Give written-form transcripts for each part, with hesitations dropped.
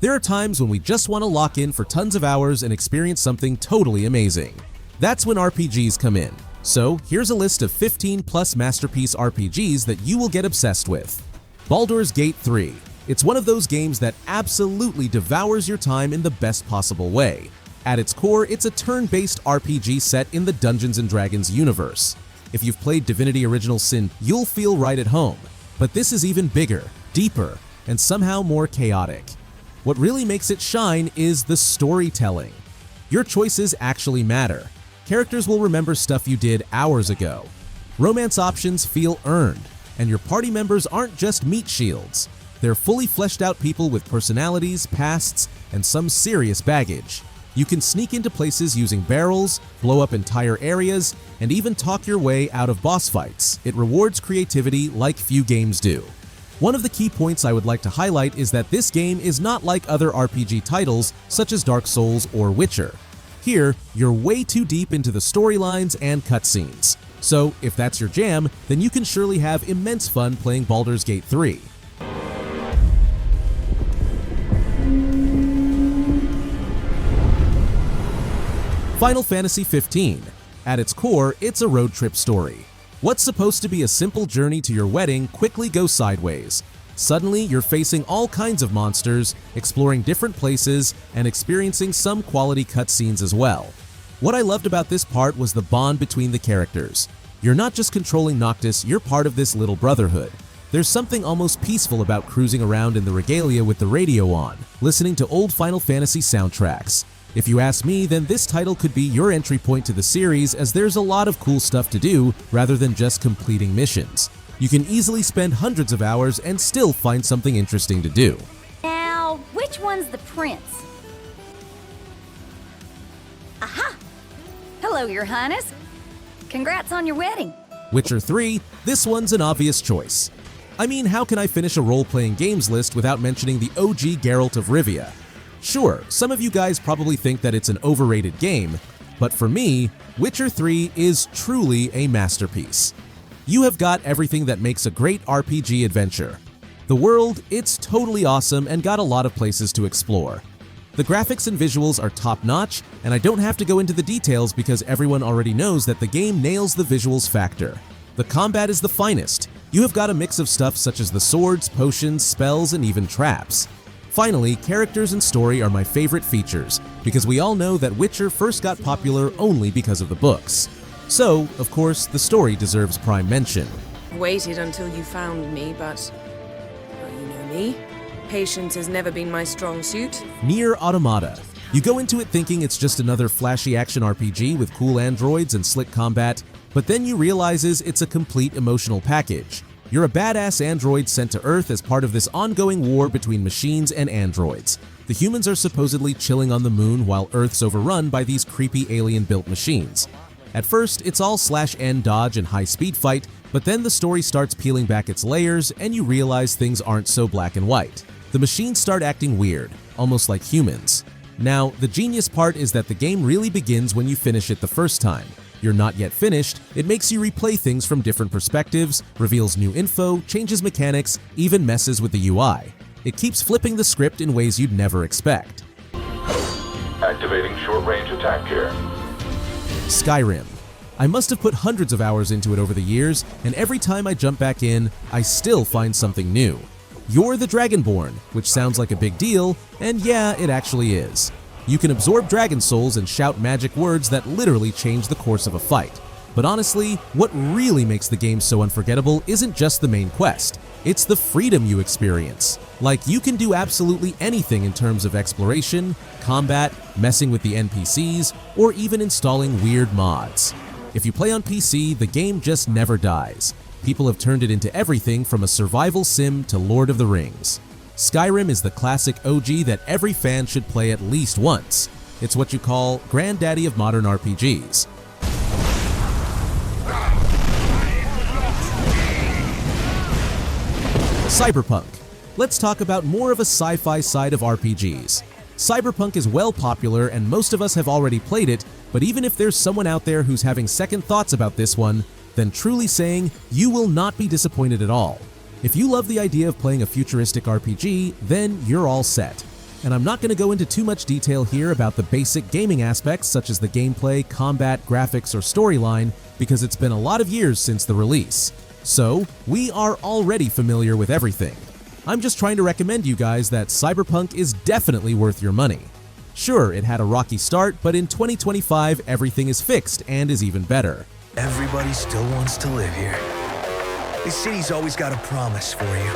There are times when we just want to lock in for tons of hours and experience something totally amazing. That's when RPGs come in. So here's a list of 15 plus masterpiece RPGs that you will get obsessed with. Baldurs Gate 3. It's one of those games that absolutely devours your time in the best possible way. At its core, it's a turn-based RPG set in the Dungeons & Dragons universe. If you've played Divinity Original Sin, you'll feel right at home. But this is even bigger, deeper, and somehow more chaotic. What really makes it shine is the storytelling. Your choices actually matter. Characters will remember stuff you did hours ago. Romance options feel earned, and your party members aren't just meat shields. They're fully fleshed out people with personalities, pasts, and some serious baggage. You can sneak into places using barrels, blow up entire areas, and even talk your way out of boss fights. It rewards creativity like few games do. One of the key points I would like to highlight is that this game is not like other RPG titles such as Dark Souls or Witcher. Here, you're way too deep into the storylines and cutscenes. So, if that's your jam, then you can surely have immense fun playing Baldur's Gate 3. Final Fantasy XV. At its core, it's a road trip story. What's supposed to be a simple journey to your wedding quickly goes sideways. Suddenly, you're facing all kinds of monsters, exploring different places, and experiencing some quality cutscenes as well. What I loved about this part was the bond between the characters. You're not just controlling Noctis, you're part of this little brotherhood. There's something almost peaceful about cruising around in the regalia with the radio on, listening to old Final Fantasy soundtracks. If you ask me, then this title could be your entry point to the series, as there's a lot of cool stuff to do rather than just completing missions. You can easily spend hundreds of hours and still find something interesting to do. Now, which one's the prince? Aha! Hello, Your Highness. Congrats on your wedding. Witcher 3, this one's an obvious choice. I mean, how can I finish a role-playing games list without mentioning the OG Geralt of Rivia? Sure, some of you guys probably think that it's an overrated game, but for me, Witcher 3 is truly a masterpiece. You have got everything that makes a great RPG adventure. The world, it's totally awesome and got a lot of places to explore. The graphics and visuals are top-notch, and I don't have to go into the details because everyone already knows that the game nails the visuals factor. The combat is the finest. You have got a mix of stuff such as the swords, potions, spells, and even traps. Finally, characters and story are my favorite features, because we all know that Witcher first got popular only because of the books. So, of course, the story deserves prime mention. Waited until you found me, but... well, you know me. Patience has never been my strong suit. Nier Automata. You go into it thinking it's just another flashy action RPG with cool androids and slick combat, but then you realizes it's a complete emotional package. You're a badass android sent to Earth as part of this ongoing war between machines and androids. The humans are supposedly chilling on the moon while Earth's overrun by these creepy alien-built machines. At first, it's all /N dodge and high-speed fight, but then the story starts peeling back its layers and you realize things aren't so black and white. The machines start acting weird, almost like humans. Now, the genius part is that the game really begins when you finish it the first time. You're not yet finished, it makes you replay things from different perspectives, reveals new info, changes mechanics, even messes with the UI. It keeps flipping the script in ways you'd never expect. Activating short-range attack gear. Skyrim. I must have put hundreds of hours into it over the years, and every time I jump back in, I still find something new. You're the Dragonborn, which sounds like a big deal, and yeah, it actually is. You can absorb dragon souls and shout magic words that literally change the course of a fight. But honestly, what really makes the game so unforgettable isn't just the main quest, it's the freedom you experience. Like, you can do absolutely anything in terms of exploration, combat, messing with the NPCs, or even installing weird mods. If you play on PC, the game just never dies. People have turned it into everything from a survival sim to Lord of the Rings. Skyrim is the classic OG that every fan should play at least once. It's what you call granddaddy of modern RPGs. Cyberpunk. Let's talk about more of a sci-fi side of RPGs. Cyberpunk is well popular and most of us have already played it, but even if there's someone out there who's having second thoughts about this one, then truly saying, you will not be disappointed at all. If you love the idea of playing a futuristic RPG, then you're all set. And I'm not going to go into too much detail here about the basic gaming aspects such as the gameplay, combat, graphics, or storyline, because it's been a lot of years since the release. So, we are already familiar with everything. I'm just trying to recommend you guys that Cyberpunk is definitely worth your money. Sure, it had a rocky start, but in 2025 everything is fixed and is even better. Everybody still wants to live here. This city's always got a promise for you.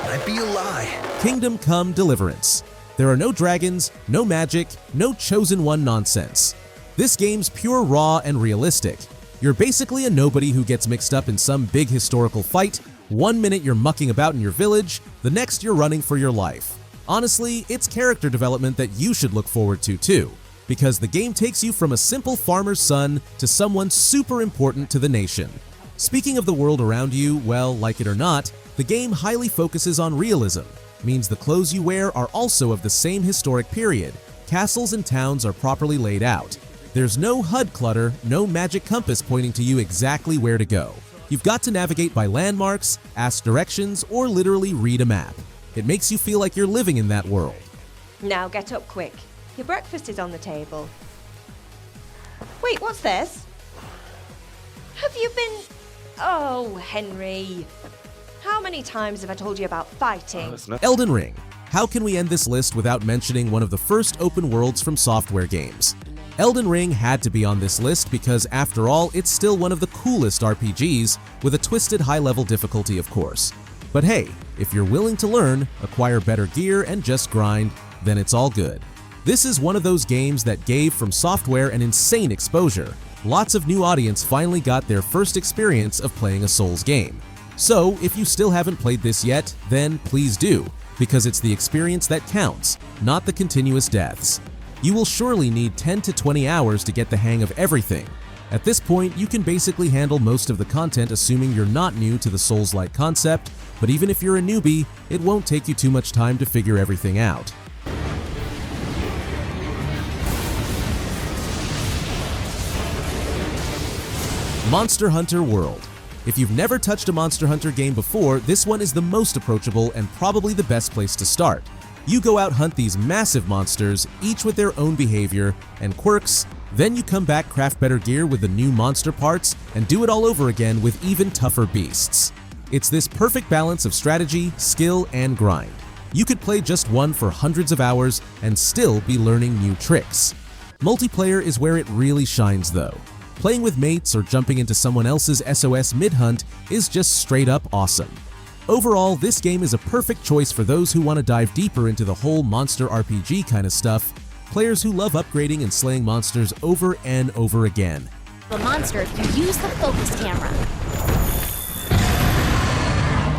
Might be a lie. Kingdom Come Deliverance. There are no dragons, no magic, no chosen one nonsense. This game's pure raw and realistic. You're basically a nobody who gets mixed up in some big historical fight. One minute you're mucking about in your village, the next you're running for your life. Honestly, it's character development that you should look forward to too, because the game takes you from a simple farmer's son to someone super important to the nation. Speaking of the world around you, well, like it or not, the game highly focuses on realism, means the clothes you wear are also of the same historic period, castles and towns are properly laid out. There's no HUD clutter, no magic compass pointing to you exactly where to go. You've got to navigate by landmarks, ask directions, or literally read a map. It makes you feel like you're living in that world. Now get up quick. Your breakfast is on the table. Wait, what's this? Have you been... Oh, Henry. How many times have I told you about fighting? Elden Ring. How can we end this list without mentioning one of the first open worlds from software games? Elden Ring had to be on this list because, after all, it's still one of the coolest RPGs, with a twisted high-level difficulty, of course. But hey, if you're willing to learn, acquire better gear, and just grind, then it's all good. This is one of those games that gave From Software an insane exposure. Lots of new audience finally got their first experience of playing a Souls game. So, if you still haven't played this yet, then please do, because it's the experience that counts, not the continuous deaths. You will surely need 10 to 20 hours to get the hang of everything. At this point, you can basically handle most of the content assuming you're not new to the Souls-like concept, but even if you're a newbie, it won't take you too much time to figure everything out. Monster Hunter World. If you've never touched a Monster Hunter game before, this one is the most approachable and probably the best place to start. You go out hunt these massive monsters, each with their own behavior and quirks, then you come back, craft better gear with the new monster parts, and do it all over again with even tougher beasts. It's this perfect balance of strategy, skill, and grind. You could play just one for hundreds of hours and still be learning new tricks. Multiplayer is where it really shines though. Playing with mates or jumping into someone else's SOS mid-hunt is just straight up awesome. Overall, this game is a perfect choice for those who want to dive deeper into the whole monster RPG kind of stuff, players who love upgrading and slaying monsters over and over again. The monster if you use the focus camera.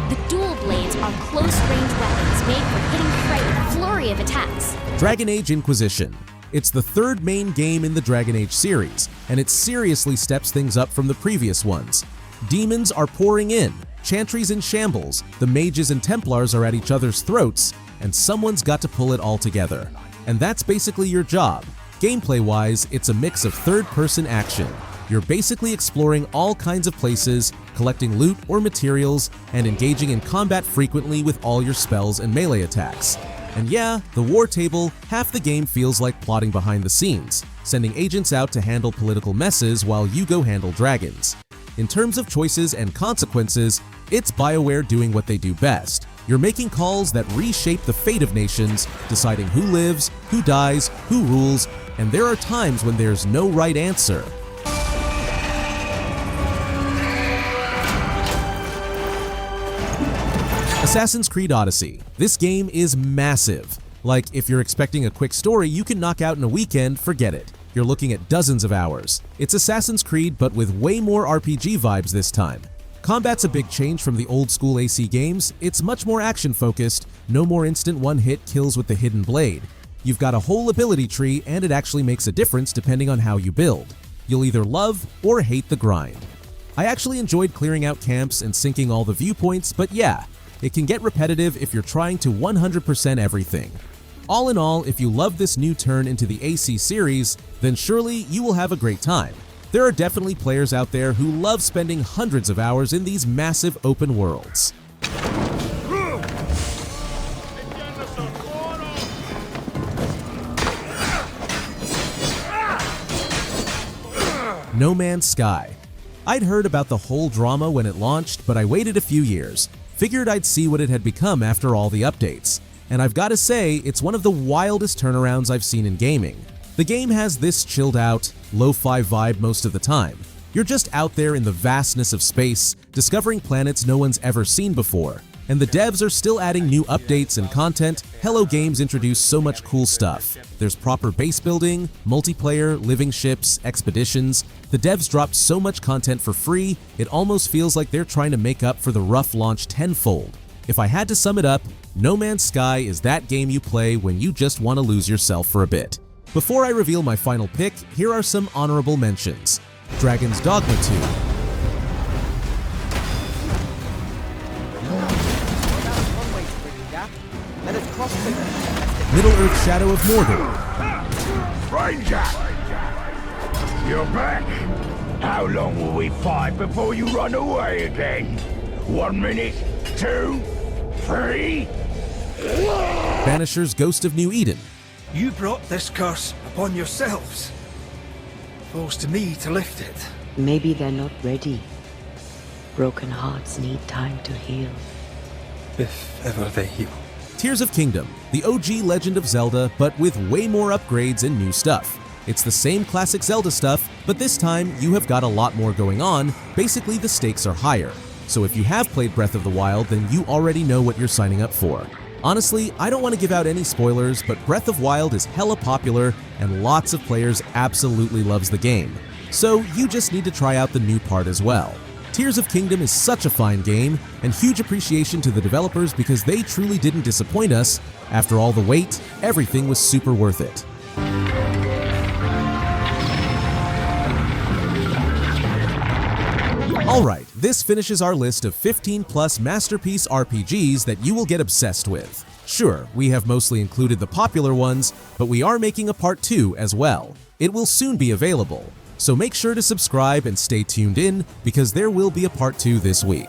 The dual blades are close-range weapons made for hitting prey with a flurry of attacks. Dragon Age Inquisition. It's the third main game in the Dragon Age series, and it seriously steps things up from the previous ones. Demons are pouring in, Chantry's in shambles, the mages and Templars are at each other's throats, and someone's got to pull it all together. And that's basically your job. Gameplay-wise, it's a mix of third-person action. You're basically exploring all kinds of places, collecting loot or materials, and engaging in combat frequently with all your spells and melee attacks. And yeah, the war table, half the game feels like plotting behind the scenes, sending agents out to handle political messes while you go handle dragons. In terms of choices and consequences, it's BioWare doing what they do best. You're making calls that reshape the fate of nations, deciding who lives, who dies, who rules, and there are times when there's no right answer. Assassin's Creed Odyssey. This game is massive. Like, if you're expecting a quick story you can knock out in a weekend, forget it. You're looking at dozens of hours. It's Assassin's Creed, but with way more RPG vibes this time. Combat's a big change from the old-school AC games. It's much more action-focused, no more instant one-hit kills with the hidden blade. You've got a whole ability tree, and it actually makes a difference depending on how you build. You'll either love or hate the grind. I actually enjoyed clearing out camps and syncing all the viewpoints, but yeah, it can get repetitive if you're trying to 100% everything. All in all, if you love this new turn into the AC series, then surely you will have a great time. There are definitely players out there who love spending hundreds of hours in these massive open worlds. No Man's Sky. I'd heard about the whole drama when it launched, but I waited a few years, figured I'd see what it had become after all the updates. And I've got to say, it's one of the wildest turnarounds I've seen in gaming. The game has this chilled out, lo-fi vibe most of the time. You're just out there in the vastness of space, discovering planets no one's ever seen before. And the devs are still adding new updates and content. Hello Games introduced so much cool stuff. There's proper base building, multiplayer, living ships, expeditions. The devs dropped so much content for free, it almost feels like they're trying to make up for the rough launch tenfold. If I had to sum it up, No Man's Sky is that game you play when you just want to lose yourself for a bit. Before I reveal my final pick, here are some honorable mentions. Dragon's Dogma 2. Middle-earth Shadow of Mordor. Ranger! You're back! How long will we fight before you run away again? 1 minute? 2? 3? Banisher's Ghost of New Eden. You brought this curse upon yourselves. Falls to me to lift it. Maybe they're not ready. Broken hearts need time to heal. If ever they heal. Tears of Kingdom, the OG Legend of Zelda, but with way more upgrades and new stuff. It's the same classic Zelda stuff, but this time you have got a lot more going on. Basically, the stakes are higher. So if you have played Breath of the Wild, then you already know what you're signing up for. Honestly, I don't want to give out any spoilers, but Breath of Wild is hella popular and lots of players absolutely loves the game. So you just need to try out the new part as well. Tears of Kingdom is such a fine game, and huge appreciation to the developers because they truly didn't disappoint us. After all the wait, everything was super worth it. Alright, this finishes our list of 15 plus masterpiece RPGs that you will get obsessed with. Sure, we have mostly included the popular ones, but we are making a part 2 as well. It will soon be available. So make sure to subscribe and stay tuned in because there will be a part 2 this week.